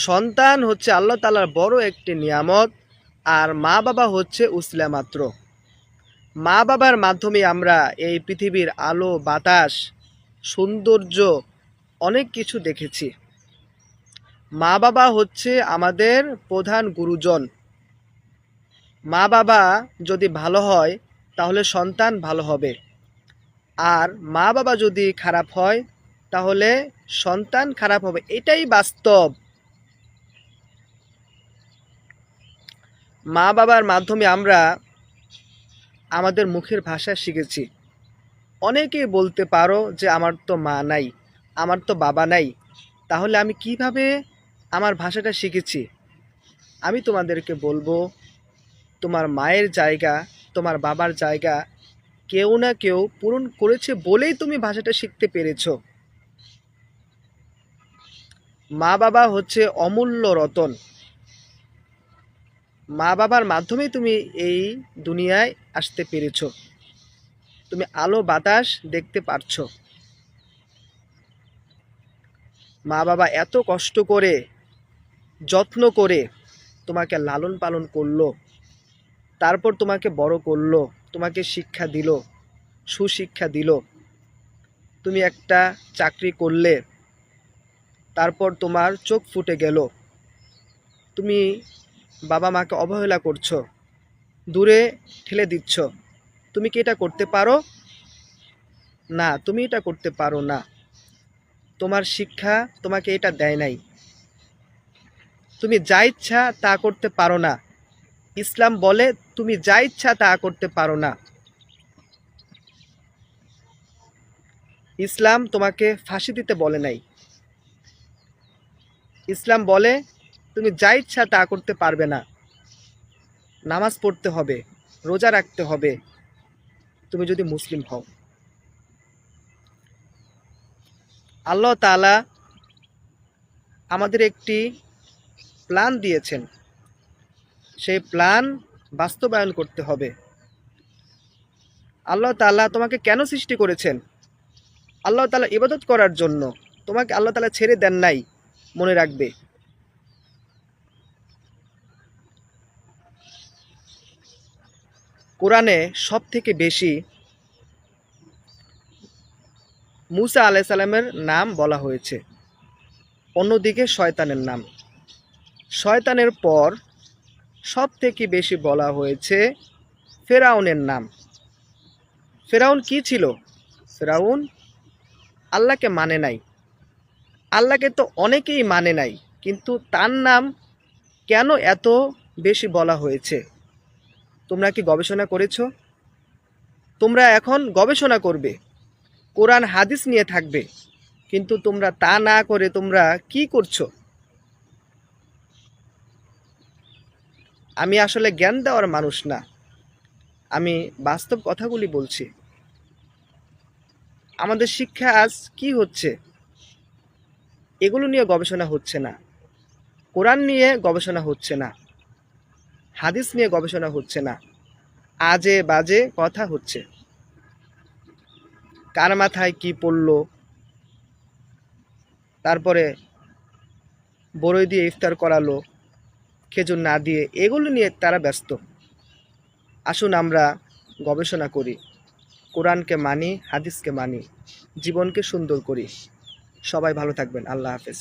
সন্তান হচ্ছে আল্লাহ তাআলার বড় একটি নিয়ামত, আর মা বাবা হচ্ছে উসিলা মাত্র। মা বাবার মাধ্যমে আমরা এই পৃথিবীর আলো বাতাস সৌন্দর্য অনেক কিছু দেখেছি। মা বাবা হচ্ছে আমাদের প্রধান গুরুজন। মা বাবা যদি ভালো হয় তাহলে সন্তান ভালো হবে, আর মা বাবা যদি খারাপ হয় তাহলে সন্তান খারাপ হবে, এটাই বাস্তব। মা বাবার মাধ্যমে আমরা আমাদের মুখের ভাষা শিখেছি। অনেকেই বলতে পারো যে আমার তো মা নাই, আমার তো বাবা নাই, তাহলে আমি কিভাবে আমার ভাষাটা শিখেছি? আমি তোমাদেরকে বলবো, তোমার মায়ের জায়গা, তোমার বাবার জায়গা কেউ না কেউ পূরণ করেছে বলেই তুমি ভাষাটা শিখতে পেরেছো। মা বাবা হচ্ছে অমূল্য রতন। মা বাবার মাধ্যমেই তুমি এই দুনিয়ায় আসতে পেরেছো, তুমি আলো বাতাস দেখতে পারছো। মা বাবা এত কষ্ট করে যত্ন করে তোমাকে লালন পালন করলো, তারপর তোমাকে বড় করলো, তোমাকে শিক্ষা দিল, সুশিক্ষা দিল। তুমি একটা চাকরি করলে, তারপর তোমার চোখ ফুটে গেল, তুমি বাবা মাকে অবহেলা করছো, দূরে ঠেলে দিচ্ছ। তুমি কি এটা করতে পারো? না, তুমি এটা করতে পারো না। তোমার শিক্ষা তোমাকে এটা দেয় নাই। তুমি যা ইচ্ছা তা করতে পারো না। ইসলাম বলে তুমি যা ইচ্ছা তা করতে পারো না। ইসলাম তোমাকে ফাঁসি দিতে বলে নাই। ইসলাম বলে তুমি যা ইচ্ছা তা করতে পারবে না। নামাজ পড়তে হবে, রোজা রাখতে হবে, তুমি যদি মুসলিম হও। আল্লাহ তাআলা আমাদের একটি প্ল্যান দিয়েছেন, সেই প্ল্যান বাস্তবায়ন করতে হবে। আল্লাহ তাআলা তোমাকে কেন সৃষ্টি করেছেন? আল্লাহ তাআলা ইবাদত করার জন্য। তোমাকে আল্লাহ তাআলা ছেড়ে দেন নাই, মনে রাখবে। কোরআনে সব থেকে বেশি মুসা আলাইহিস সালামের নাম বলা হয়েছে, অন্যদিকে শয়তানের নাম। শয়তানের পর সব থেকে বেশি বলা হয়েছে ফেরাউনের নাম। ফেরাউন কি ছিল? ফেরাউন আল্লাহকে মানে নাই। আল্লাহকে তো অনেকেই মানে নাই, কিন্তু তার নাম কেন এত বেশি বলা হয়েছে? তোমরা কি গবেষণা করেছো? তোমরা এখন গবেষণা করবে, কোরআন হাদিস নিয়ে থাকবে, কিন্তু তোমরা তা না করে তোমরা কি করছো? আমি আসলে জ্ঞান দেওয়ার মানুষ না, আমি বাস্তব কথাগুলি বলছি। আমাদের শিক্ষা আজ কি হচ্ছে? এগুলো নিয়ে গবেষণা হচ্ছে না, কোরআন নিয়ে গবেষণা হচ্ছে না, হাদিস নিয়ে গবেষণা হচ্ছে না, আজে বাজে কথা হচ্ছে। কার মাথায় কি পড়লো, তারপরে বড়ই দিয়ে ইফতার করালো, খেজুর না দিয়ে, এগুলো নিয়ে তারা ব্যস্ত। আসুন আমরা গবেষণা করি, কোরআনকে মানি, হাদিসকে মানি, জীবনকে সুন্দর করি। সবাই ভালো থাকবেন। আল্লাহ হাফেজ।